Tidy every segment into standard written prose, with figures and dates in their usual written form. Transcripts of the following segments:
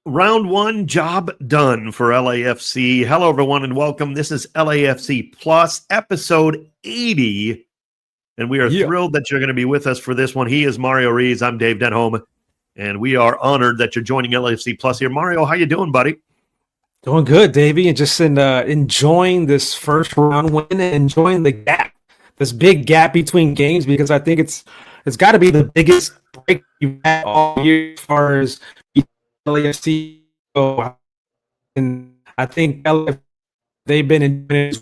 Round one, job done for LAFC. Hello, everyone, and welcome. This is LAFC Plus, episode 80, and we are thrilled that you're going to be with us for this one. He is Mario Ruiz. I'm Dave Denholm, and we are honored that you're joining LAFC Plus here. Mario, how you doing, buddy? Doing good, Davey, and just enjoying this first round win and enjoying the gap, this big gap between games, because I think it's got to be the biggest break you've had all year as far as LAFC go. And I think they've been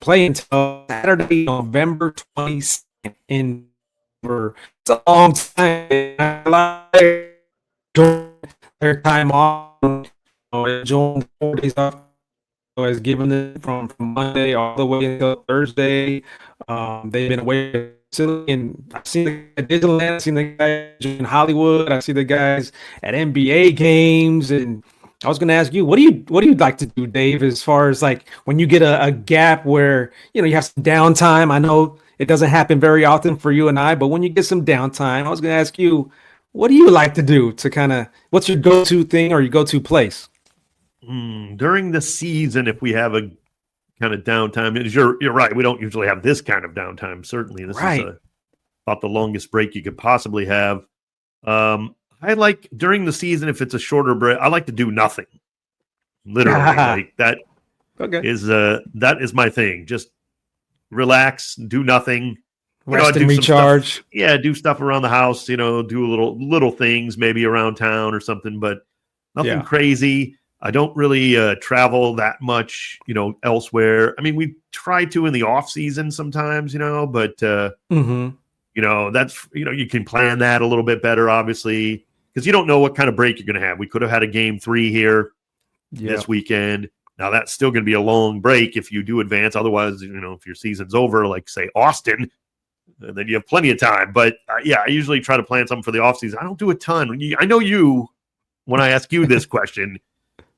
playing until Saturday, November 22nd in Denver. It's a long time. I like their time off. Enjoying 4 days off. So has given them from Monday all the way until Thursday. They've been away. And I've seen the guys at Disneyland, I've seen the guys in Hollywood, I see the guys at NBA games, and I was going to ask you, what do you like to do, Dave, as far as like when you get a gap where you have some downtime? I know it doesn't happen very often for you and I, but when you get some downtime, I was going to ask you, what do you like to do to kind of, what's your go-to thing or your go-to place? During the season, if we have a kind of downtime, you're right. We don't usually have this kind of downtime. Certainly, this is about the longest break you could possibly have. I like during the season, if it's a shorter break, I like to do nothing. Literally, like that. Okay, that is my thing. Just relax, do nothing, rest and recharge. Do stuff around the house. Do little things maybe around town or something, but nothing crazy. I don't really travel that much, elsewhere. I mean, we try to in the off season sometimes, but that's, you can plan that a little bit better, obviously, because you don't know what kind of break you're going to have. We could have had a game 3 here this weekend. Now that's still going to be a long break if you do advance. Otherwise, if your season's over, like say Austin, then you have plenty of time. But I usually try to plan something for the off season. I don't do a ton. I know when I ask you this question,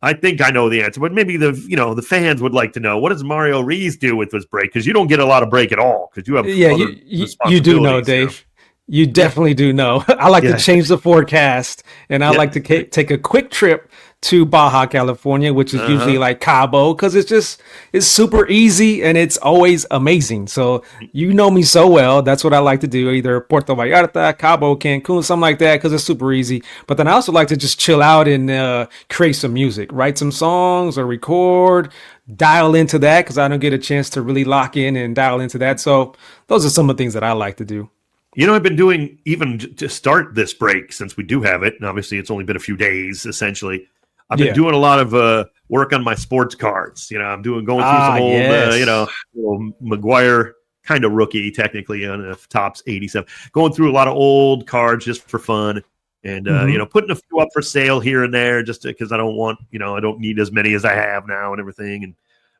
I think I know the answer, but maybe the fans would like to know, what does Mario Ruiz do with this break? Because you don't get a lot of break at all because you have you do know, Dave. You definitely do know. I like to change the forecast, and I like to take a quick trip to Baja California, which is usually like Cabo, because it's super easy and it's always amazing. So you know me so well. That's what I like to do, either Puerto Vallarta, Cabo, Cancun, something like that, because it's super easy. But then I also like to just chill out and create some music, write some songs or record, dial into that, because I don't get a chance to really lock in and dial into that. So those are some of the things that I like to do. I've been doing, even to start this break, since we do have it, and obviously it's only been a few days, essentially, I've been doing a lot of work on my sports cards. I'm going through some old, little Maguire kind of rookie, technically, on a Topps 87. Going through a lot of old cards just for fun, and putting a few up for sale here and there, just because I don't want, I don't need as many as I have now and everything,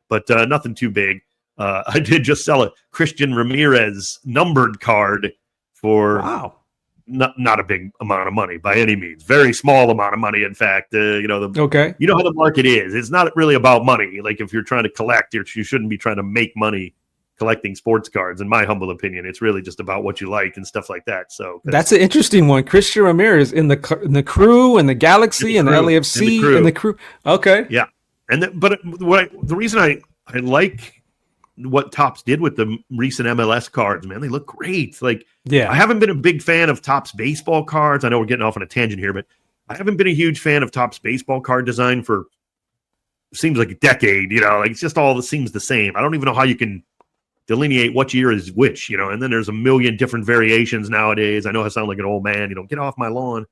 but nothing too big. I did just sell a Christian Ramirez numbered card for not a big amount of money by any means. Very small amount of money, in fact. You know how the market is. It's not really about money. Like if you're trying to collect, you shouldn't be trying to make money collecting sports cards. In my humble opinion, it's really just about what you like and stuff like that. So that's an interesting one. Christian Ramirez in the Crew and the Galaxy and the LAFC and the Crew. Okay, yeah. But the reason I like what Topps did with the recent MLS cards, man, they look great. I haven't been a big fan of Topps baseball cards. I know we're getting off on a tangent here, but I haven't been a huge fan of Topps baseball card design for seems like a decade. It's just all seems the same. I don't even know how you can delineate what year is which. And then there's a million different variations nowadays. I know I sound like an old man. Get off my lawn,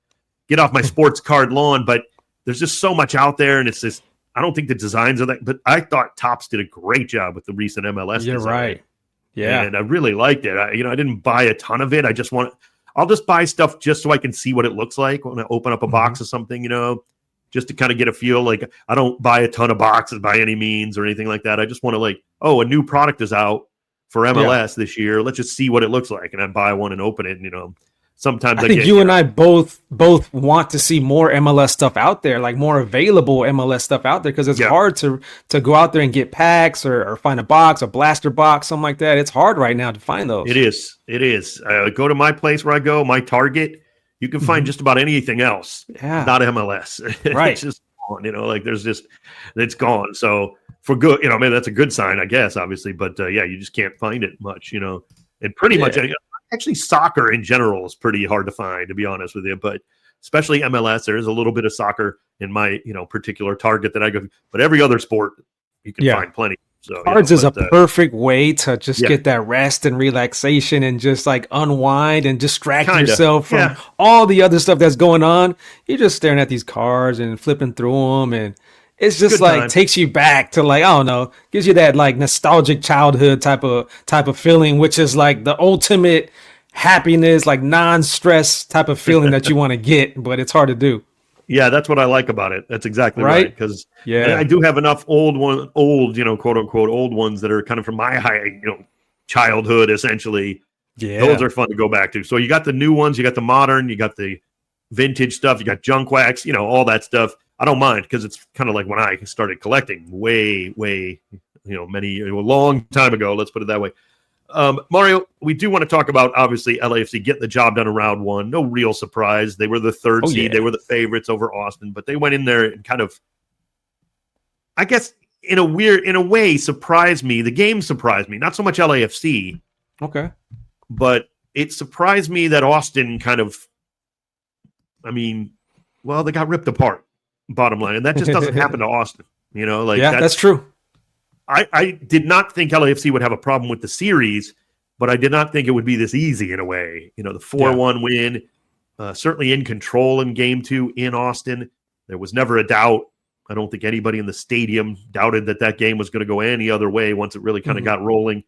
get off my sports card lawn. But there's just so much out there, and it's just. I don't think the designs are that, but I thought Topps did a great job with the recent MLS You're design. Right. Yeah. And I really liked it. I didn't buy a ton of it. I'll just buy stuff just so I can see what it looks like when I open up a box of something, just to kind of get a feel. Like I don't buy a ton of boxes by any means or anything like that. I just want to a new product is out for MLS this year. Let's just see what it looks like. And I buy one and open it. And, sometimes I think you and I both want to see more MLS stuff out there, like more available MLS stuff out there, because it's hard to go out there and get packs or find a box, a blaster box, something like that. It's hard right now to find those. It is. Go to my place where I go, my Target. you can find just about anything else, not MLS. Right. It's just gone, it's gone. So for good, maybe that's a good sign, I guess, obviously. But you just can't find it much, and pretty much actually soccer in general is pretty hard to find, to be honest with you. But especially MLS, there is a little bit of soccer in my, particular target that I go, but every other sport you can find plenty. So cards is a perfect way to just get that rest and relaxation and just like unwind and distract yourself from all the other stuff that's going on. You're just staring at these cards and flipping through them, and it's just takes you back to like, I don't know, gives you that like nostalgic childhood type of feeling, which is like the ultimate happiness, like non-stress type of feeling that you want to get, but it's hard to do. Yeah, that's what I like about it. That's exactly right. Because I do have enough old, quote unquote, old ones that are kind of from my childhood, essentially. Yeah. Those are fun to go back to. So you got the new ones, you got the modern, you got the vintage stuff, you got junk wax, all that stuff. I don't mind because it's kind of like when I started collecting way, a long time ago. Let's put it that way. Mario, we do want to talk about, obviously, LAFC getting the job done in round one. No real surprise. They were the third seed. They were the favorites over Austin, but they went in there and kind of, I guess, in a way, surprised me. The game surprised me. Not so much LAFC. Okay. But it surprised me that Austin kind of, they got ripped apart, bottom line. And that just doesn't happen to Austin. That's true. I did not think LAFC would have a problem with the series, but I did not think it would be this easy in a way. The 4-1 win, certainly in control in game 2 in Austin. There was never a doubt. I don't think anybody in the stadium doubted that game was going to go any other way once it really kind of got rolling.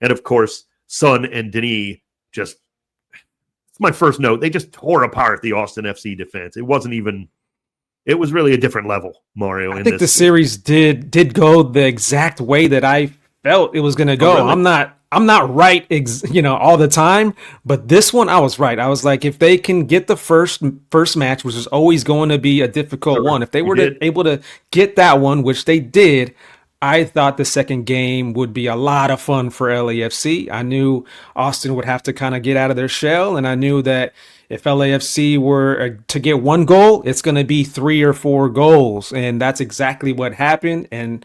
And of course, Son and Denis it's my first note. They just tore apart the Austin FC defense. It was really a different level, Mario. I think the series did go the exact way that I felt it was going to go. Oh, really? I'm not right, all the time, but this one I was right. I was like, if they can get the first match, which is always going to be a difficult one, if they were able to get that one, which they did, I thought the second game would be a lot of fun for LAFC. I knew Austin would have to kind of get out of their shell, and I knew that if LAFC were to get one goal, it's going to be 3 or 4 goals, and that's exactly what happened. And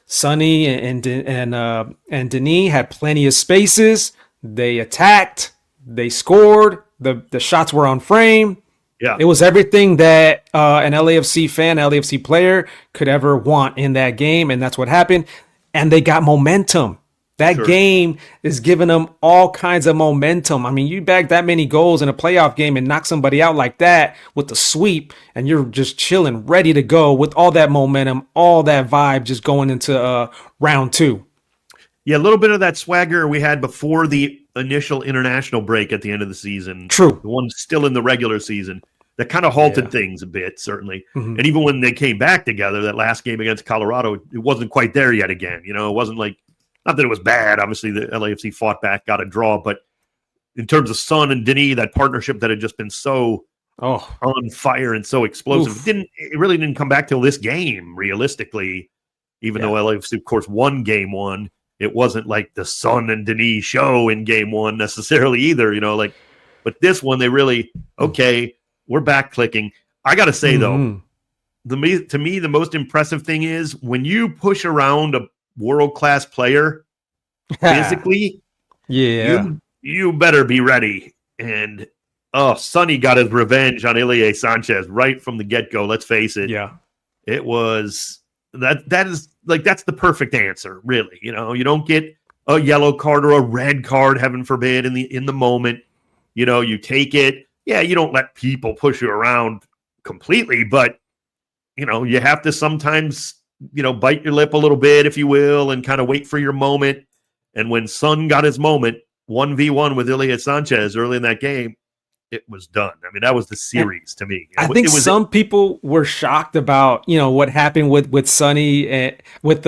Sonny and Denis had plenty of spaces. They attacked, they scored. The shots were on frame. Yeah, it was everything that an LAFC fan, LAFC player could ever want in that game, and that's what happened. And they got momentum. That game is giving them all kinds of momentum. I mean, you bag that many goals in a playoff game and knock somebody out like that with the sweep, and you're just chilling, ready to go with all that momentum, all that vibe just going into round 2. Yeah, a little bit of that swagger we had before the initial international break at the end of the season. True. The one still in the regular season. That kind of halted things a bit, certainly. Mm-hmm. And even when they came back together, that last game against Colorado, it wasn't quite there yet again. It wasn't like, not that it was bad. Obviously, the LAFC fought back, got a draw. But in terms of Son and Denis, that partnership that had just been so on fire and so explosive, it really didn't come back till this game, realistically. Even though LAFC, of course, won game 1, it wasn't like the Son and Denis show in game 1 necessarily either. But this one, they really, we're back clicking. I got to say, though, to me, the most impressive thing is when you push around a world-class player physically, you better be ready. And Sonny got his revenge on Ilie Sanchez right from the get-go. Let's face it. Yeah, it was that is like that's the perfect answer, really. You don't get a yellow card or a red card, heaven forbid, in the moment. You take it. Yeah, you don't let people push you around completely, but you have to sometimes bite your lip a little bit, if you will, and kind of wait for your moment. And when Son got his moment, 1v1 with Ilie Sanchez early in that game, it was done. I mean, that was the series to me. I think some people were shocked about what happened with Sonny and with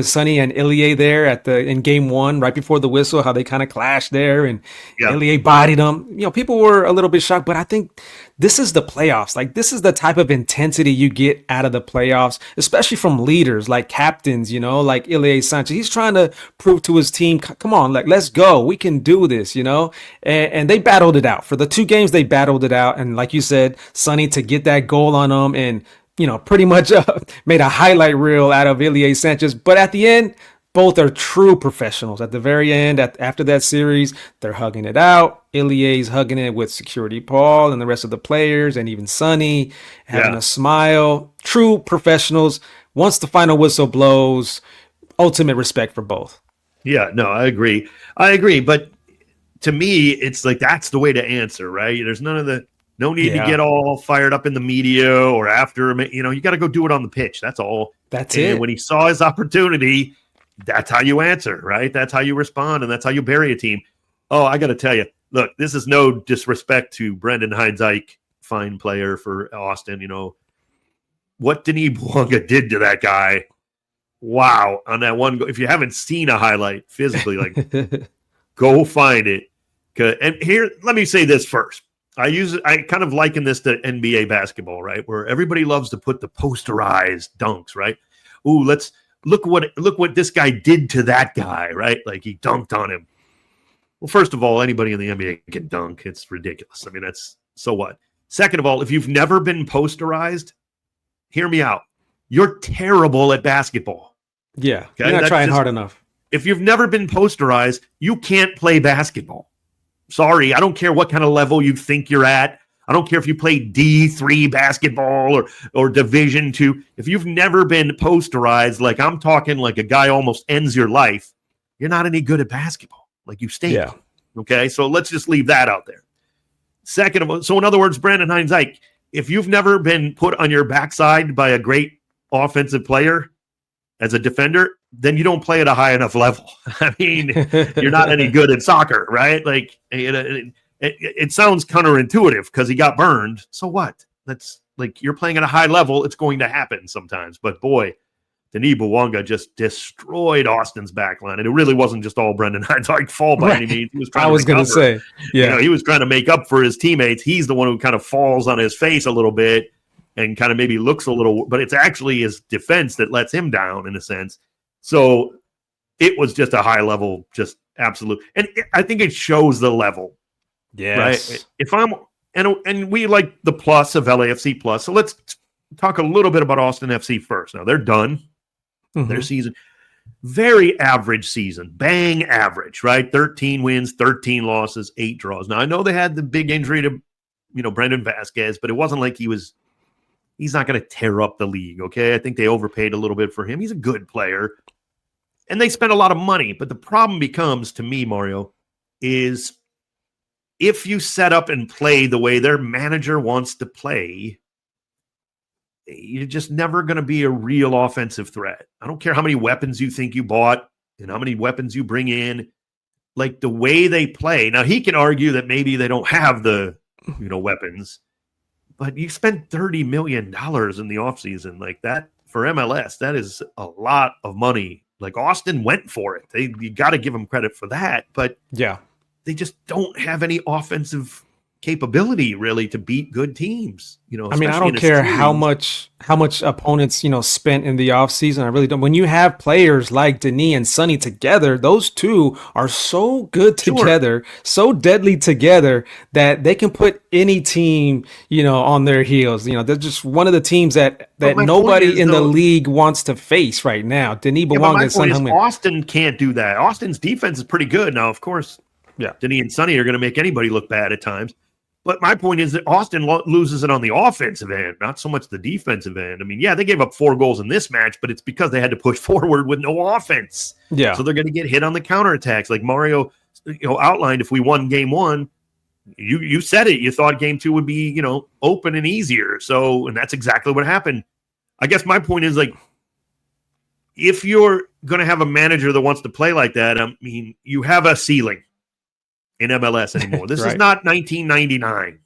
Sonny and Ilie there in game 1 right before the whistle, how they kind of clashed there and Ilie bodied him. People were a little bit shocked, but I think this is the playoffs. Like, this is the type of intensity you get out of the playoffs, especially from leaders like captains, like Ilie Sanchez. He's trying to prove to his team, come on, like, let's go. We can do this, and they battled it out. For the 2 games, they battled it out. And like you said, Sonny, to get that goal on them and, pretty much made a highlight reel out of Ilie Sanchez. But at the end, both are true professionals. At the very end, after that series, they're hugging it out. Ilie's hugging it with security Paul and the rest of the players, and even Sonny having a smile. True professionals. Once the final whistle blows, ultimate respect for both. Yeah, no, I agree. But to me, it's like that's the way to answer, right? There's no need to get all fired up in the media or after. You got to go do it on the pitch. That's all. That's it. And when he saw his opportunity, that's how you answer, right? That's how you respond, and that's how you bury a team. Oh, I got to tell you, look, this is no disrespect to Brendan Heinzike, fine player for Austin. What Denis Bouanga did to that guy. Wow. On that one goal. If you haven't seen a highlight physically, like go find it. And here, let me say this first. I kind of liken this to NBA basketball, right? Where everybody loves to put the posterized dunks, right? Ooh, look what this guy did to that guy, right? Like he dunked on him. Well, first of all, anybody in the NBA can dunk. It's ridiculous. That's so what? Second of all, if you've never been posterized, hear me out. You're terrible at basketball. Yeah, okay? You're not trying hard enough. If you've never been posterized, you can't play basketball. Sorry, I don't care what kind of level you think you're at. I don't care if you play D3 basketball or Division II. If you've never been posterized, like I'm talking like a guy almost ends your life, you're not any good at basketball, like you stink. Yeah. Okay, so let's just leave that out there. Second of all, so in other words, Brandon Heinzike, if you've never been put on your backside by a great offensive player as a defender, then you don't play at a high enough level. You're not any good at soccer, right? Like it sounds counterintuitive because he got burned. So what? That's like you're playing at a high level. It's going to happen sometimes. But boy, Denis Bouanga just destroyed Austin's backline. And it really wasn't just all Brendan Heinzike's fault by any means. He was trying to say, he was trying to make up for his teammates. He's the one who kind of falls on his face a little bit and kind of maybe looks a little, but it's actually his defense that lets him down in a sense. So it was just a high level, just absolute. And I think it shows the level. Yes. Right? If I'm, and we like the plus of LAFC plus. So let's talk a little bit about Austin FC first. Now they're done. Mm-hmm. Their season, very average season, bang average, right? 13 wins, 13 losses, 8 draws. Now I know they had the big injury to, Brendan Vasquez, but it wasn't like he's not going to tear up the league. Okay. I think they overpaid a little bit for him. He's a good player and they spent a lot of money, but the problem becomes to me, Mario, is if you set up and play the way their manager wants to play, you're just never going to be a real offensive threat. I don't care how many weapons you think you bought and how many weapons you bring in, like the way they play. Now he can argue that maybe they don't have the, weapons, but you spent $30 million in the offseason like that for MLS. That is a lot of money. Like Austin went for it. You got to give them credit for that, but yeah, they just don't have any offensive capability really to beat good teams. I don't care how much opponents, spent in the offseason. I really don't. When you have players like Denis and Sonny together, those two are so good together, so deadly together that they can put any team, on their heels. They're just one of the teams that nobody in the league wants to face right now. Denis Bouanga and Son Heung-Min. Austin can't do that. Austin's defense is pretty good. Now, of course, Denis and Sonny are going to make anybody look bad at times. But my point is that Austin loses it on the offensive end, not so much the defensive end. They gave up 4 goals in this match, but it's because they had to push forward with no offense. Yeah. So they're going to get hit on the counterattacks. Like Mario outlined, if we won game 1, you said it. You thought game 2 would be, open and easier. So, and that's exactly what happened. I guess my point is, like, if you're going to have a manager that wants to play like that, you have a ceiling in MLS anymore. This is not 1999,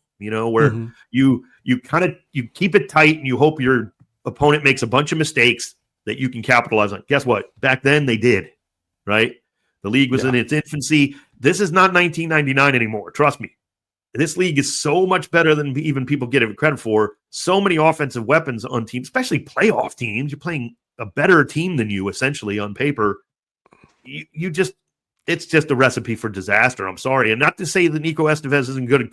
where you keep it tight and you hope your opponent makes a bunch of mistakes that you can capitalize on. Guess what? Back then they did, right? The league was in its infancy. This is not 1999 anymore. Trust me. This league is so much better than even people get it credit for. So many offensive weapons on teams, especially playoff teams. You're playing a better team than you, essentially, on paper. It's just a recipe for disaster. I'm sorry. And not to say that Nico Estevez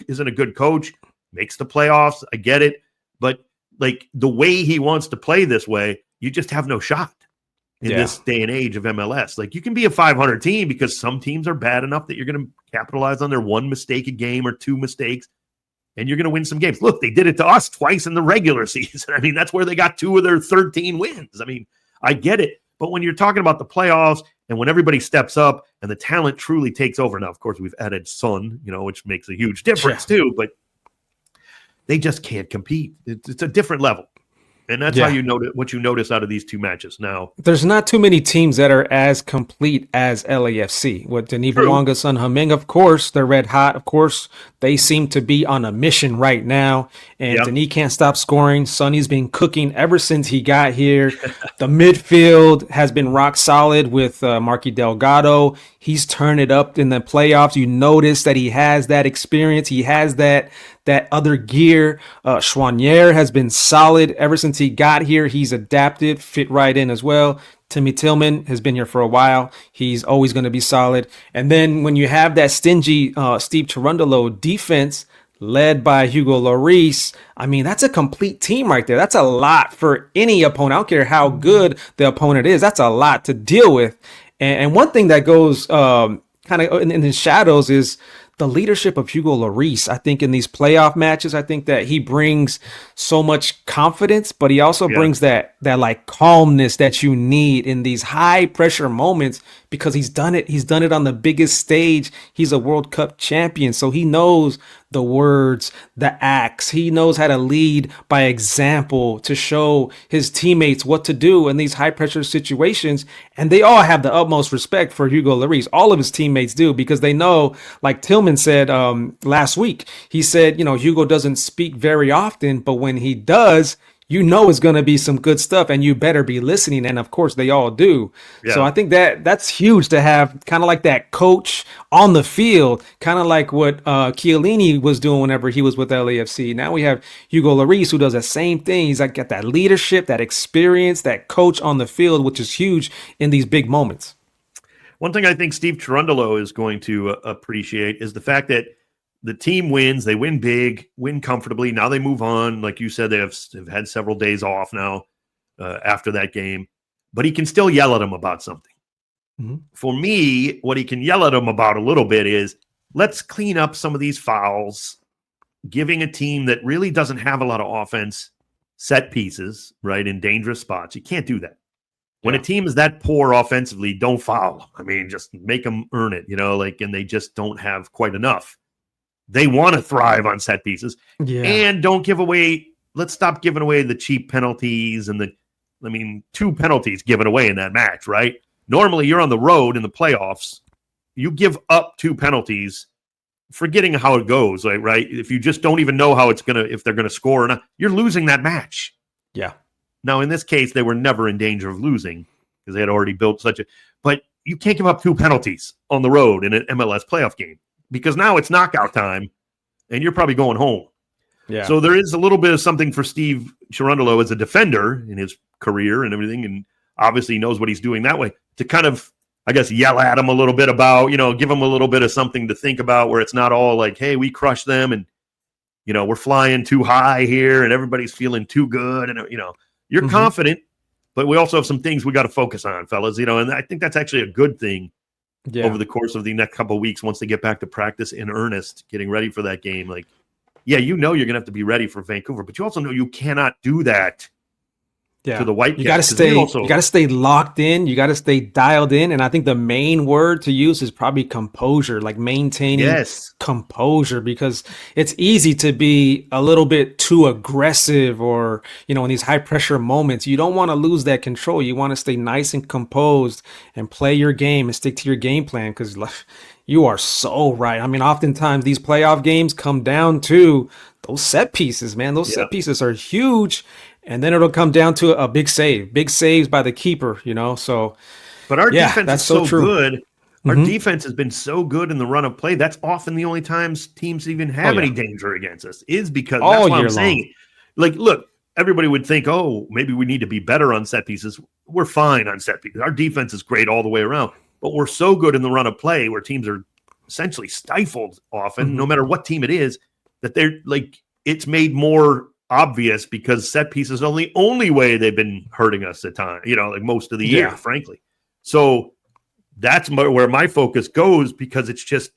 isn't a good coach, makes the playoffs. I get it. But like the way he wants to play this way, you just have no shot in this day and age of MLS. Like you can be a 500 team because some teams are bad enough that you're going to capitalize on their one mistake a game or two mistakes, and you're going to win some games. Look, they did it to us twice in the regular season. I mean, that's where they got 2 of their 13 wins. I mean, I get it. But when you're talking about the playoffs and when everybody steps up and the talent truly takes over, now, of course, we've added Son, which makes a huge difference too, but they just can't compete. It's a different level. And that's how you notice what you notice out of these 2 matches. Now, there's not too many teams that are as complete as LAFC. With Denis Bouanga, Son Heung-Min, of course, they're red hot. Of course, they seem to be on a mission right now. And Denis can't stop scoring. Sonny's been cooking ever since he got here. The midfield has been rock solid with Marky Delgado. He's turned it up in the playoffs. You notice that he has that experience. He has that other gear. Chouanier has been solid ever since he got here. He's adapted, fit right in as well. Timmy Tillman has been here for a while. He's always going to be solid. And then when you have that stingy Steve Cherundolo defense led by Hugo Lloris, I mean, that's a complete team right there. That's a lot for any opponent. I don't care how good the opponent is. That's a lot to deal with. And one thing that goes kind of in the shadows is the leadership of Hugo Lloris. I think in these playoff matches, I think that he brings so much confidence, but he also brings that like calmness that you need in these high pressure moments, because he's done it. He's done it on the biggest stage. He's a World Cup champion. So he knows the words, the acts. He knows how to lead by example to show his teammates what to do in these high pressure situations. And they all have the utmost respect for Hugo Lloris. All of his teammates do, because they know, like Tillman said last week, he said, Hugo doesn't speak very often, but when he does, it's going to be some good stuff and you better be listening. And of course they all do. Yeah. So I think that's huge to have kind of like that coach on the field, kind of like what Chiellini was doing whenever he was with LAFC. Now we have Hugo Lloris, who does the same thing. He's like got that leadership, that experience, that coach on the field, which is huge in these big moments. One thing I think Steve Cherundolo is going to appreciate is the fact that the team wins, they win big, win comfortably. Now they move on. Like you said, they've had several days off now after that game. But he can still yell at them about something. Mm-hmm. For me, what he can yell at them about a little bit is, let's clean up some of these fouls, giving a team that really doesn't have a lot of offense set pieces, right, in dangerous spots. You can't do that. When a team is that poor offensively, don't foul. I mean, just make them earn it, and they just don't have quite enough. They want to thrive on set pieces, and don't give away. Let's stop giving away the cheap penalties and 2 penalties given away in that match, right? Normally you're on the road in the playoffs. You give up 2 penalties, forgetting how it goes, right? If you just don't even know if they're going to score or not, you're losing that match. Yeah. Now in this case, they were never in danger of losing because they had already built but you can't give up 2 penalties on the road in an MLS playoff game, because now it's knockout time and you're probably going home. Yeah. So there is a little bit of something for Steve Cherundolo as a defender in his career and everything. And obviously he knows what he's doing that way, to kind of, I guess, yell at him a little bit about, give him a little bit of something to think about, where it's not all like, hey, we crushed them and, we're flying too high here and everybody's feeling too good. And, you're confident, but we also have some things we got to focus on, fellas, and I think that's actually a good thing. Yeah. Over the course of the next couple of weeks, once they get back to practice in earnest, getting ready for that game. Like, you're going to have to be ready for Vancouver, but you also know you cannot do that to the Whitecaps. You got to stay locked in. You got to stay dialed in. And I think the main word to use is probably composure, like maintaining composure, because it's easy to be a little bit too aggressive or, in these high pressure moments. You don't want to lose that control. You want to stay nice and composed and play your game and stick to your game plan, because you are so right. I mean, oftentimes these playoff games come down to those set pieces, man. Those set pieces are huge. And then it'll come down to a big saves by the keeper, So, but our defense is so good. Our defense has been so good in the run of play. That's often the only times teams even have any danger against us, is because that's why I'm saying it. Like, look, everybody would think, oh, maybe we need to be better on set pieces. We're fine on set pieces. Our defense is great all the way around, but we're so good in the run of play where teams are essentially stifled often, no matter what team it is, that they're like, it's made more obvious because set pieces are the only way they've been hurting us at times, like most of the year, frankly. So that's where my focus goes, because it's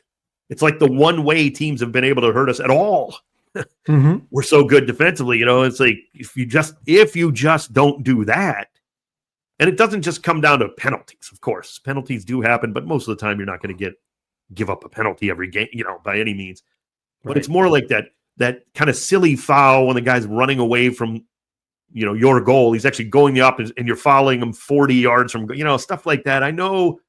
like the one way teams have been able to hurt us at all. We're so good defensively, it's like if you just don't do that, and it doesn't just come down to penalties. Of course, penalties do happen, but most of the time you're not going to give up a penalty every game, by any means. But it's more like that kind of silly foul when the guy's running away from, your goal. He's actually going the opposite, and you're fouling him 40 yards from, stuff like that. I know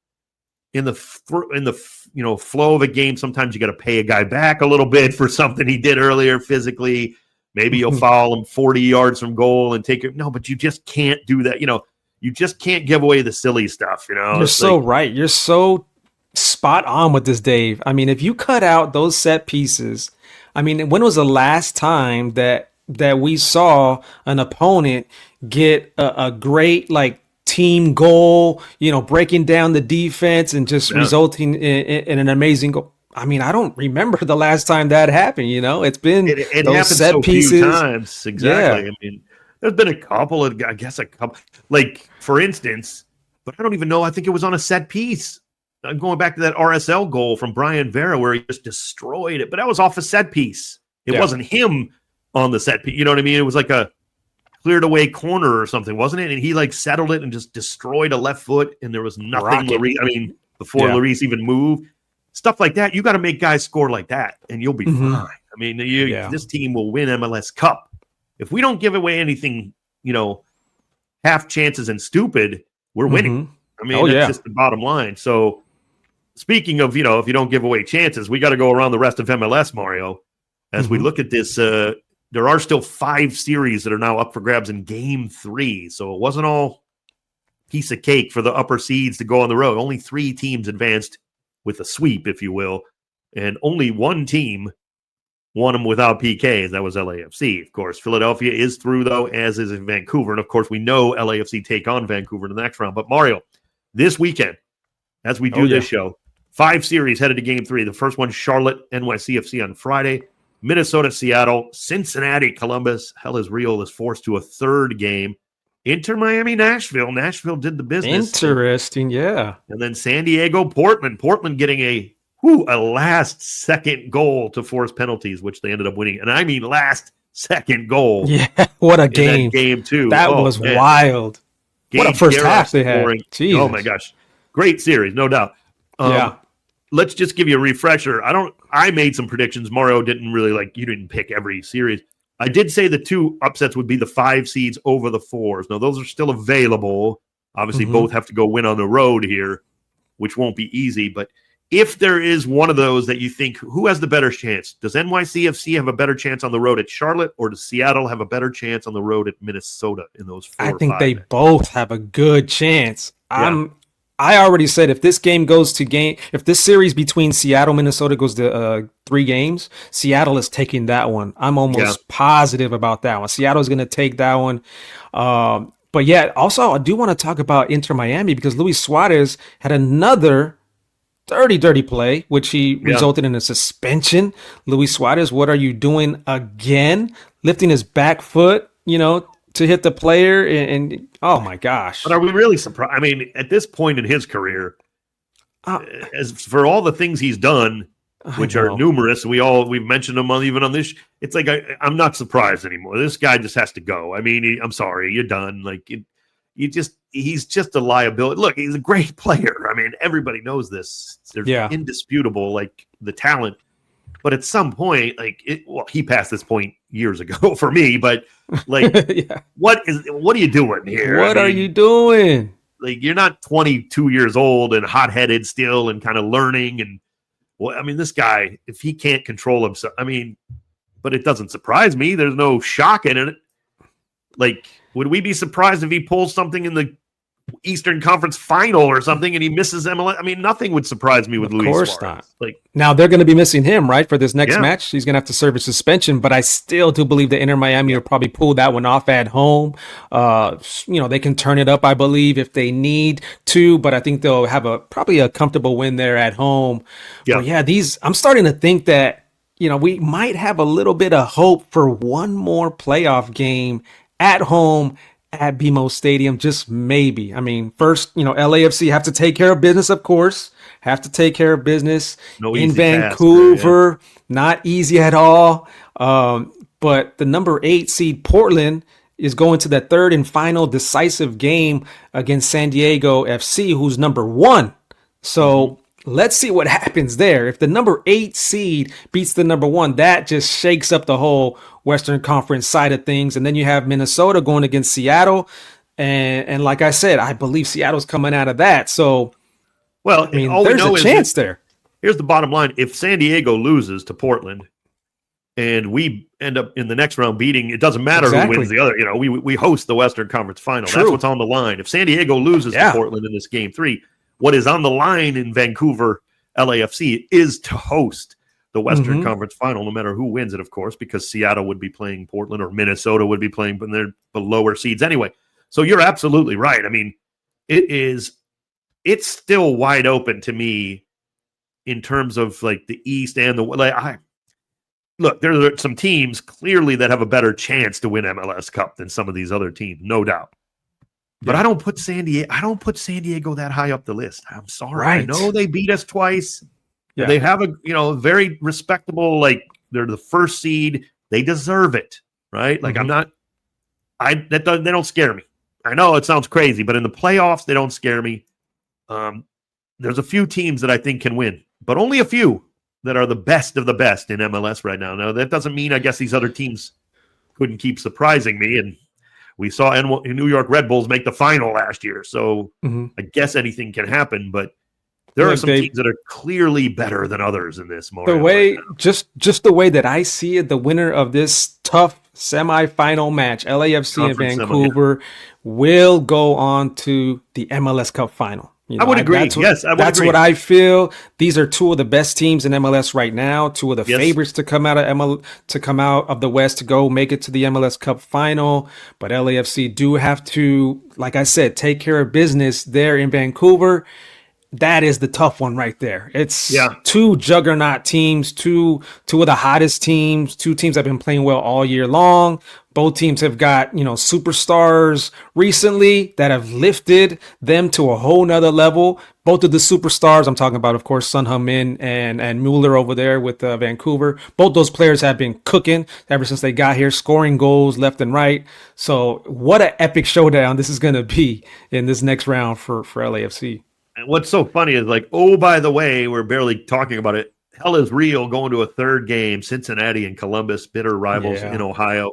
in the flow of a game, sometimes you got to pay a guy back a little bit for something he did earlier physically. Maybe you'll foul him 40 yards from goal and take it. No, but you just can't do that. You just can't give away the silly stuff. You're so right. You're so spot on with this, Dave. I mean, if you cut out those set pieces, I mean, when was the last time that we saw an opponent get a great team goal, breaking down the defense and just resulting in an amazing goal? I mean, I don't remember the last time that happened. It's been it those happened set so pieces. Few times. Exactly. Yeah. I mean, there's been a couple. Like for instance, but I don't even know. I think it was on a set piece. I'm going back to that RSL goal from Brian Vera where he just destroyed it, but that was off a set piece. It wasn't him on the set piece. You know what I mean? It was like a cleared away corner or something, wasn't it? And he settled it and just destroyed a left foot, and there was nothing. Before Lloris even moved, stuff like that. You got to make guys score like that, and you'll be fine. I mean, this team will win MLS Cup if we don't give away anything. Half chances and stupid, we're winning. I mean, that's just the bottom line. So, speaking of, if you don't give away chances, we got to go around the rest of MLS, Mario. As we look at this, there are still 5 series that are now up for grabs in Game 3. So it wasn't all piece of cake for the upper seeds to go on the road. Only 3 teams advanced with a sweep, if you will. And only one team won them without PKs. That was LAFC, of course. Philadelphia is through, though, as is in Vancouver. And, of course, we know LAFC take on Vancouver in the next round. But, Mario, this weekend, as we do this show, 5 series headed to Game 3. The first one, Charlotte, NYCFC on Friday. Minnesota, Seattle, Cincinnati, Columbus. Hell is real is forced to a third game. Inter Miami, Nashville. Nashville did the business. Interesting, yeah. And then San Diego, Portland. Portland getting a last-second goal to force penalties, which they ended up winning. And I mean last-second goal. Yeah, what a game. Game 2. That was wild. What a first half they had. Oh, my gosh. Great series, no doubt. Let's just give you a refresher. I made some predictions. Mario didn't really you didn't pick every series. I did say the 2 upsets would be the 5 seeds over the 4s. Now, those are still available. Obviously, both have to go win on the road here, which won't be easy. But if there is one of those that you think, who has the better chance? Does NYCFC have a better chance on the road at Charlotte, or does Seattle have a better chance on the road at Minnesota in those 4 I think they both have a good chance. I already said if this series between Seattle and Minnesota goes to 3 games, Seattle is taking that one. I'm almost positive about that one. Seattle is going to take that one. But yeah, also I do want to talk about Inter Miami because Luis Suarez had another dirty play, which he resulted in a suspension. Luis Suarez, what are you doing again? Lifting his back foot, to hit the player, and oh my gosh! But are we really surprised? I mean, at this point in his career, as for all the things he's done, which are numerous, we've mentioned them even on this. It's like I'm not surprised anymore. This guy just has to go. I mean, I'm sorry, you're done. He's just a liability. Look, he's a great player. I mean, everybody knows this. There's indisputable the talent. But at some point, he passed this point years ago for me. But what are you doing here? What are you doing? You're not 22 years old and hot-headed still and kind of learning. And this guy, if he can't control himself, but it doesn't surprise me. There's no shock in it. Would we be surprised if he pulls something in the Eastern Conference Final or something, and he misses MLS. I mean, nothing would surprise me with Luis Suarez. Of course not. Like, now they're going to be missing him, right, for this next match. He's going to have to serve a suspension, but I still do believe that Inter Miami will probably pull that one off at home. They can turn it up, I believe, if they need to, but I think they'll have probably a comfortable win there at home. Yeah, but I'm starting to think that we might have a little bit of hope for one more playoff game at home at BMO Stadium, just maybe. I mean, first, LAFC have to take care of business, of course. Have to take care of business in Vancouver. Task, not easy at all. But the number 8 seed Portland is going to the third and final decisive game against San Diego FC, who's number 1. So let's see what happens there. If the number 8 seed beats the number 1, that just shakes up the whole Western Conference side of things. And then you have Minnesota going against Seattle. And like I said, I believe Seattle's coming out of that. So, well, I mean, there's a chance there. Here's the bottom line. If San Diego loses to Portland and we end up in the next round beating, it doesn't matter who wins the other. We host the Western Conference Final. True. That's what's on the line. If San Diego loses to Portland in this game 3, what is on the line in Vancouver LAFC is to host the Western Conference Final, no matter who wins it, of course, because Seattle would be playing Portland or Minnesota would be playing, but they're the lower seeds anyway. So you're absolutely right. I mean, it's still wide open to me in terms of like the East and the look, there are some teams clearly that have a better chance to win MLS Cup than some of these other teams, no doubt. But I don't put San Diego that high up the list. I'm sorry. Right. I know they beat us twice. Yeah. They have a very respectable, they're the first seed. They deserve it, right? Like they don't scare me. I know it sounds crazy, but in the playoffs they don't scare me. There's a few teams that I think can win, but only a few that are the best of the best in MLS right now. Now that doesn't mean I guess these other teams couldn't keep surprising me, and we saw New York Red Bulls make the final last year, so I guess anything can happen. But there are some teams that are clearly better than others in this moment. The way, just the way that I see it, the winner of this tough semifinal match, LAFC and Vancouver, will go on to the MLS Cup final. I would agree. That's what I feel. These are two of the best teams in MLS right now. Two of the favorites to come out of the West to go make it to the MLS Cup final. But LAFC do have to, like I said, take care of business there in Vancouver. That is the tough one right there. It's two juggernaut teams, two of the hottest teams, two teams that have been playing well all year long. Both teams have got, superstars recently that have lifted them to a whole nother level. Both of the superstars, I'm talking about, of course, Heung-Min and Mueller over there with Vancouver. Both those players have been cooking ever since they got here, scoring goals left and right. So what an epic showdown this is going to be in this next round for LAFC. And what's so funny is by the way, we're barely talking about it. Hell is real going to a third game, Cincinnati and Columbus, bitter rivals in Ohio.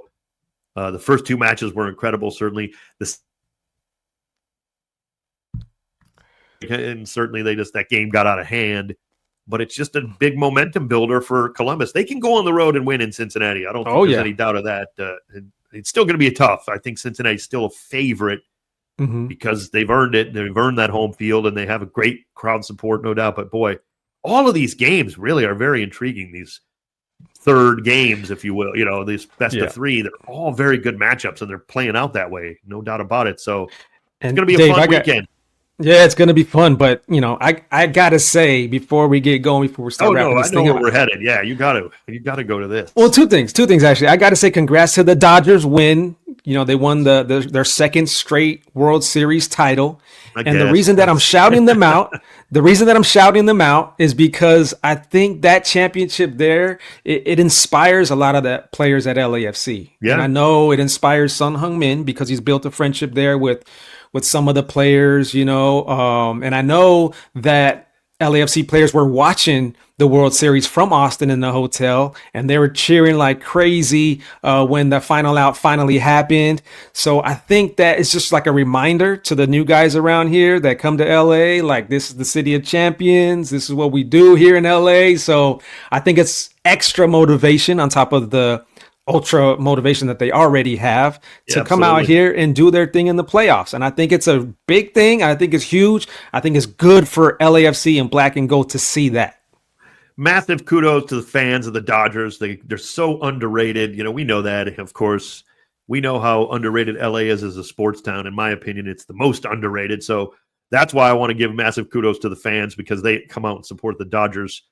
The first two matches were incredible, certainly. And certainly that game got out of hand. But it's just a big momentum builder for Columbus. They can go on the road and win in Cincinnati. I don't think there's any doubt of that. It's still going to be tough. I think Cincinnati's still a favorite because they've earned it. They've earned that home field, and they have a great crowd support, no doubt. But, boy, all of these games really are very intriguing, these third games, if you will, these best of three. They're all very good matchups, and they're playing out that way, no doubt about it. So it's going to be a fun weekend. Yeah, it's going to be fun, but I gotta say before we get going, before we start wrapping this thing up, I know where we're headed. Yeah, you gotta go to this. Well, two things actually. I gotta say congrats to the Dodgers win. They won their second straight World Series title, the reason that I'm shouting them out, is because I think that championship there it inspires a lot of the players at LAFC. Yeah, and I know it inspires Son Heung-Min because he's built a friendship there with some of the players, and I know that LAFC players were watching the World Series from Austin in the hotel, and they were cheering like crazy when the final out finally happened. So I think that it's just like a reminder to the new guys around here that come to LA, like this is the city of champions. This is what we do here in LA. So I think it's extra motivation on top of the ultra motivation that they already have to come absolutely. out here and do their thing in the playoffs. And I think it's a big thing. I think it's huge. I think it's good for LAFC and Black and Gold to see that. Massive kudos to the fans of the Dodgers. They're so underrated. You know, we know that, of course. We know how underrated LA is as a sports town. In my opinion, it's the most underrated. So that's why I want to give massive kudos to the fans, because they come out and support the Dodgers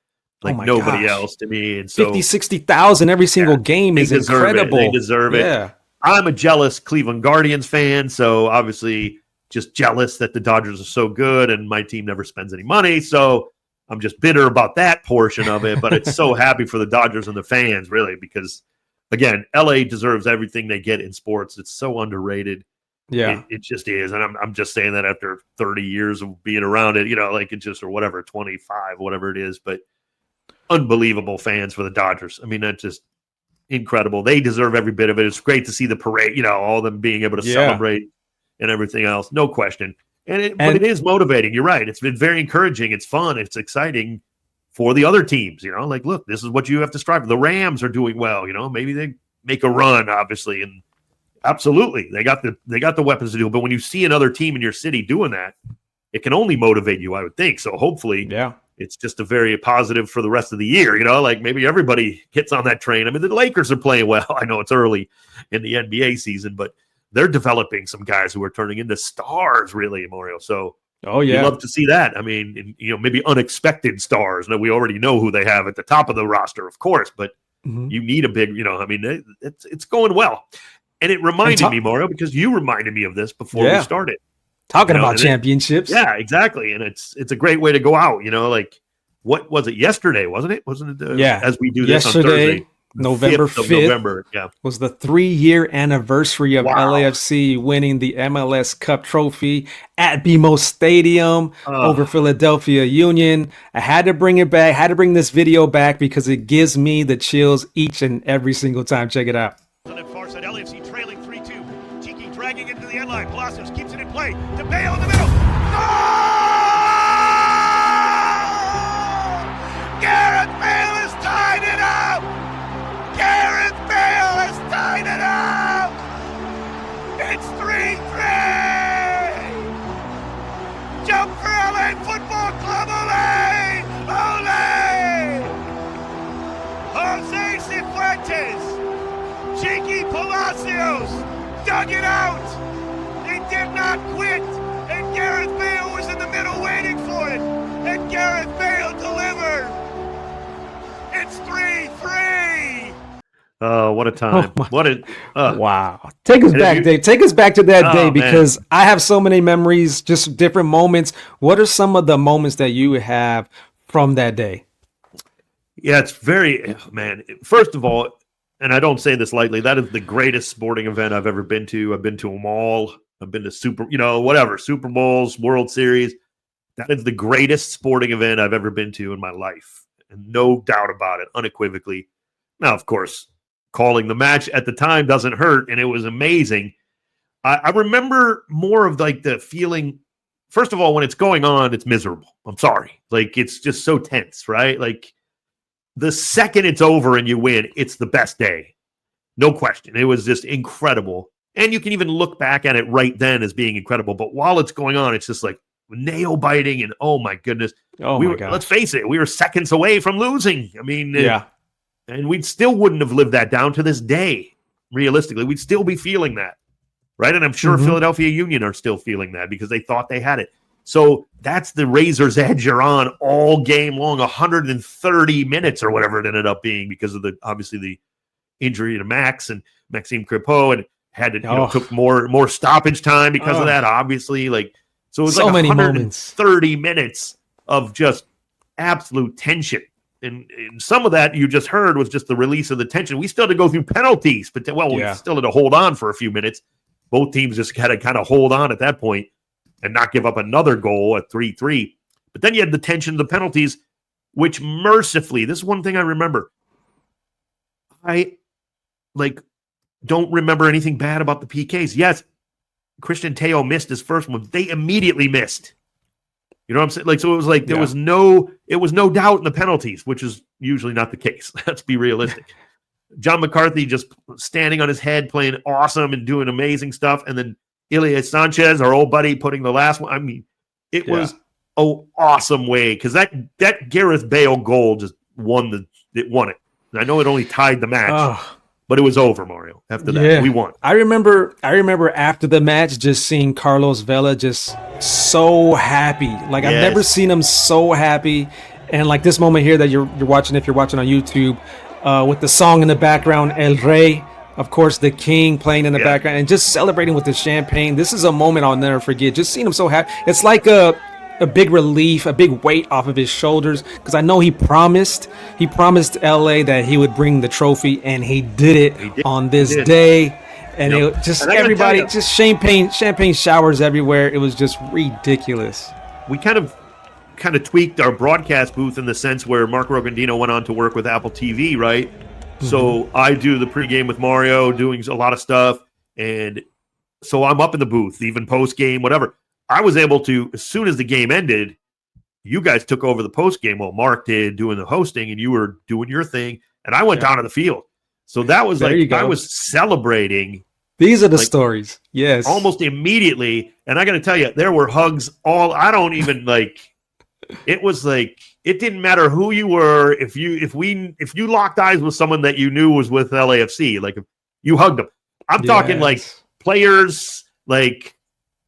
like nobody else to me. And so 50, 60,000 every single game is incredible. They deserve it. Yeah. I'm a jealous Cleveland Guardians fan, so obviously just jealous that the Dodgers are so good and my team never spends any money. So I'm just bitter about that portion of it, but it's so happy for the Dodgers and the fans, really, because, again, LA deserves everything they get in sports. It's so underrated. Yeah, it just is. And I'm just saying that after 30 years of being around it, you know, like it just, or whatever, 25, whatever it is, but unbelievable fans for the Dodgers. I mean, that's just incredible. They deserve every bit of it. It's great to see the parade, you know, all of them being able to celebrate and everything else. No question. But it is motivating. You're right. It's been very encouraging. It's fun. It's exciting for the other teams, you know, like, look, this is what you have to strive for. The Rams are doing well, you know, maybe they make a run, obviously. And absolutely, they got the weapons to do it. But when you see another team in your city doing that, it can only motivate you, I would think. So hopefully it's just a very positive for the rest of the year, you know, like maybe everybody gets on that train. I mean, the Lakers are playing well. I know it's early in the NBA season, but they're developing some guys who are turning into stars, really, Mario. So you love to see that. I mean, you know, maybe unexpected stars. Now, we already know who they have at the top of the roster, of course, but you need a big, you know, I mean, it's going well. And it reminded me, Mario, because you reminded me of this before we started. Talking about championships. Yeah, exactly. And it's a great way to go out, you know, like, what was it, yesterday, wasn't it? Wasn't it? As we do this on Thursday. November 5th was the 3-year anniversary of LAFC winning the MLS Cup trophy at BMO Stadium over Philadelphia Union. I had to bring it back, had to bring this video back because it gives me the chills each and every single time. Check it out. On the far side, LAFC trailing 3-2. Tiki dragging into the end line. Palacios keeps it in play. To Bale in the middle. Goal! Gareth Bale has tied it up! Gareth Bale has tied it up! It's 3-3! Jump for LA Football Club, ole! Ole! Jose Cifuentes, Cheeky Palacios, dug it out! He did not quit! And Gareth Bale was in the middle waiting for it! And Gareth Bale delivered! It's 3-3! Oh, what a time. Wow. Take us back, Dave. Take us back to that day, because I have so many memories, just different moments. What are some of the moments that you have from that day? Yeah, it's very, first of all, and I don't say this lightly, that is the greatest sporting event I've ever been to. I've been to them all. I've been to Super Bowls, World Series. That is the greatest sporting event I've ever been to in my life. And no doubt about it, unequivocally. Now, of course, calling the match at the time doesn't hurt, and it was amazing. I remember more of like the feeling, first of all, when it's going on, it's miserable. I'm sorry. Like, it's just so tense, right? Like, the second it's over and you win, it's the best day. No question. It was just incredible. And you can even look back at it right then as being incredible. But while it's going on, it's just like nail biting, and oh my goodness. Let's face it, we were seconds away from losing. I mean, and we still wouldn't have lived that down to this day. Realistically, we'd still be feeling that, right? And I'm sure Philadelphia Union are still feeling that because they thought they had it. So that's the razor's edge you're on all game long, 130 minutes or whatever it ended up being, because of obviously the injury to Maxime Crépeau, and had to took more stoppage time because of that. Obviously, so it was so like 130 minutes of just absolute tension. And some of that you just heard was just the release of the tension. We still had to go through penalties, but we still had to hold on for a few minutes. Both teams just had to kind of hold on at that point and not give up another goal at 3-3. But then you had the tension, the penalties, which mercifully, this is one thing I remember. I don't remember anything bad about the PKs. Yes, Christian Teo missed his first one. They immediately missed. You know what I'm saying? So it was like there was no doubt in the penalties, which is usually not the case. Let's be realistic. John McCarthy just standing on his head, playing awesome and doing amazing stuff. And then Ilya Sanchez, our old buddy, putting the last one. I mean, it was an awesome way because that Gareth Bale goal just won it. And I know it only tied the match, but it was over, Mario. After that, we won. I remember after the match just seeing Carlos Vela just so happy. Like I've never seen him so happy. And like this moment here that you're watching, if you're watching on YouTube, with the song in the background, El Rey, of course, the king playing in the background, and just celebrating with the champagne. This is a moment I'll never forget. Just seeing him so happy. It's like a big relief, a big weight off of his shoulders, because I know he promised LA that he would bring the trophy, and he did it on this day. And it just everybody, just champagne showers everywhere. It was just ridiculous. We kind of tweaked our broadcast booth in the sense where Mark Rogandino went on to work with Apple TV, right? Mm-hmm. So I do the pregame with Mario, doing a lot of stuff, and so I'm up in the booth, even post-game, whatever. I was able to, as soon as the game ended, you guys took over the post-game. Well, Mark did, doing the hosting, and you were doing your thing, and I went down to the field. So that was I was celebrating. These are the stories. Yes. Almost immediately. And I got to tell you, there were hugs I don't even it was like, it didn't matter who you were. If you locked eyes with someone that you knew was with LAFC, like you hugged them. I'm talking like players, like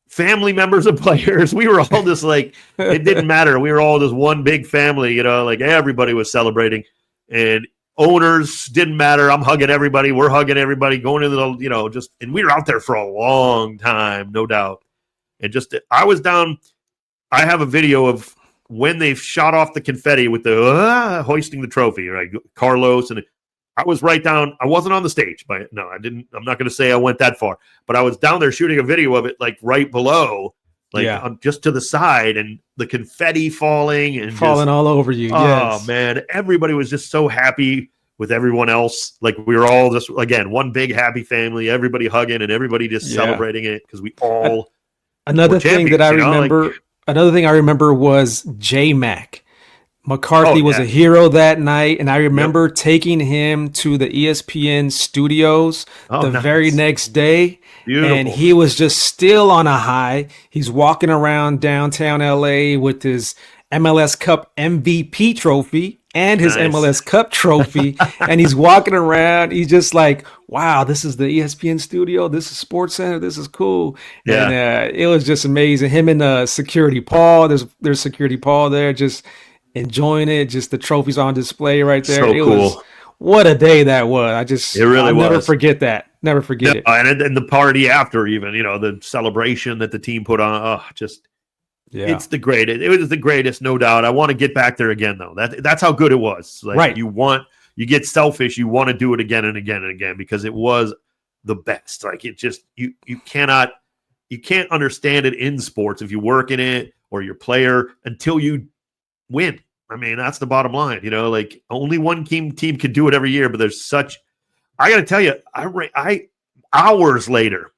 family members of players. We were all just like, it didn't matter. We were all just one big family, like everybody was celebrating, and owners didn't matter. I'm hugging everybody. We're hugging everybody, going into the, and we were out there for a long time, no doubt. And I was down. I have a video of when they shot off the confetti with the hoisting the trophy, right? Carlos, and I was right down. I wasn't on the stage, but no, I didn't. I'm not going to say I went that far, but I was down there shooting a video of it, like right below, just to the side, and the confetti falling all over you. Oh man, everybody was just so happy with everyone else. Like we were all just, again, one big happy family. Everybody hugging and everybody just celebrating it because we all. Another thing that I remember. Another thing I remember was J-Mac. McCarthy was a hero that night, and I remember taking him to the ESPN studios very next day. Beautiful. And he was just still on a high. He's walking around downtown LA with his MLS Cup MVP trophy and his MLS Cup trophy, and he's walking around. He's just like, wow, this is the ESPN studio. This is Sports Center. This is cool. Yeah. And it was just amazing. Him and Security Paul. There's Security Paul there, just enjoying it. Just the trophies on display right there. So cool. What a day that was. I'll never forget that. Never forget it. And the party after, even, the celebration that the team put on. It's the greatest. It was the greatest, no doubt. I want to get back there again, though. That's how good it was. Like, you get selfish. You want to do it again and again and again because it was the best. Like, it just, you can't understand it in sports if you work in it or you're a player until you win. I mean, that's the bottom line. Like, only one team can do it every year, but there's such. I got to tell you, hours later,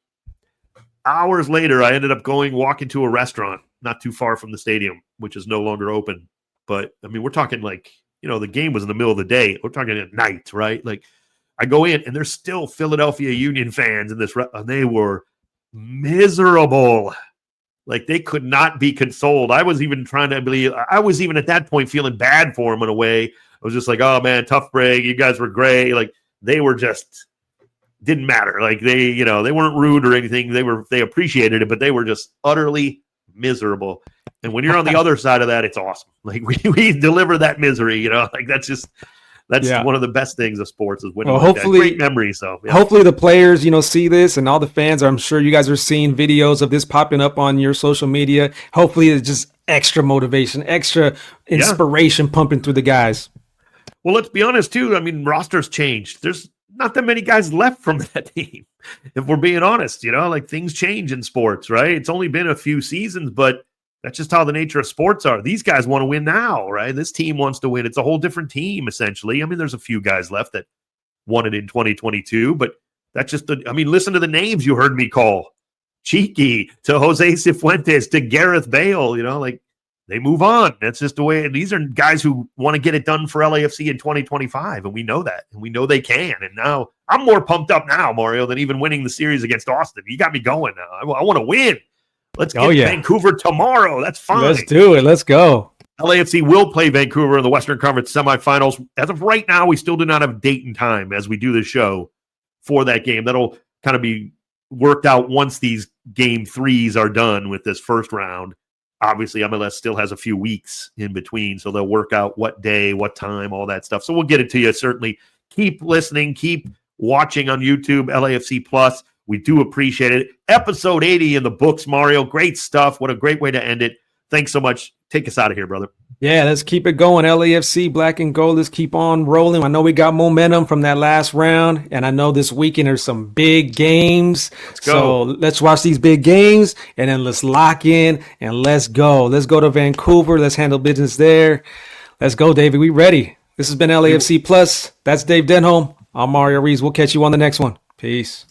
I ended up walking to a restaurant not too far from the stadium, which is no longer open. But I mean, we're talking like, the game was in the middle of the day. We're talking at night, right? Like, I go in and there's still Philadelphia Union fans in this, and they were miserable. Like, they could not be consoled. I was even at that point feeling bad for them in a way. I was just like, oh man, tough break. You guys were great. Like, they were just, didn't matter. Like, they weren't rude or anything. They appreciated it, but they were just utterly miserable. And when you're on the other side of that, it's awesome. Like, we deliver that misery, like that's one of the best things of sports is winning. Well, hopefully, great memory. So hopefully the players, see this, and all the fans, I'm sure you guys are seeing videos of this popping up on your social media. Hopefully it's just extra motivation, extra inspiration pumping through the guys. Well, let's be honest too. I mean, rosters changed. There's not that many guys left from that team. If we're being honest, like, things change in sports, right? It's only been a few seasons, but that's just how the nature of sports are. These guys want to win now, right? This team wants to win. It's a whole different team, essentially. I mean, there's a few guys left that won it in 2022, but that's just listen to the names you heard me call. Cheeky to Jose Cifuentes to Gareth Bale, like, they move on. That's just the way. And these are guys who want to get it done for LAFC in 2025, and we know that, and we know they can. And now I'm more pumped up now, Mario, than even winning the series against Austin. You got me going now. I want to win. Let's get Vancouver tomorrow. That's fine. Let's do it. Let's go. LAFC will play Vancouver in the Western Conference Semifinals. As of right now, we still do not have a date and time as we do the show for that game. That'll kind of be worked out once these game threes are done with this first round. Obviously, MLS still has a few weeks in between, so they'll work out what day, what time, all that stuff. So we'll get it to you, certainly. Keep listening. Keep watching on YouTube, LAFC Plus. We do appreciate it. Episode 80 in the books, Mario. Great stuff. What a great way to end it. Thanks so much. Take us out of here, brother. Yeah, let's keep it going. LAFC, black and gold. Let's keep on rolling. I know we got momentum from that last round, and I know this weekend there's some big games. Let's go. So let's watch these big games, and then let's lock in, and let's go. Let's go to Vancouver. Let's handle business there. Let's go, David. We ready. This has been LAFC Plus. That's Dave Denholm. I'm Mario Ruiz. We'll catch you on the next one. Peace.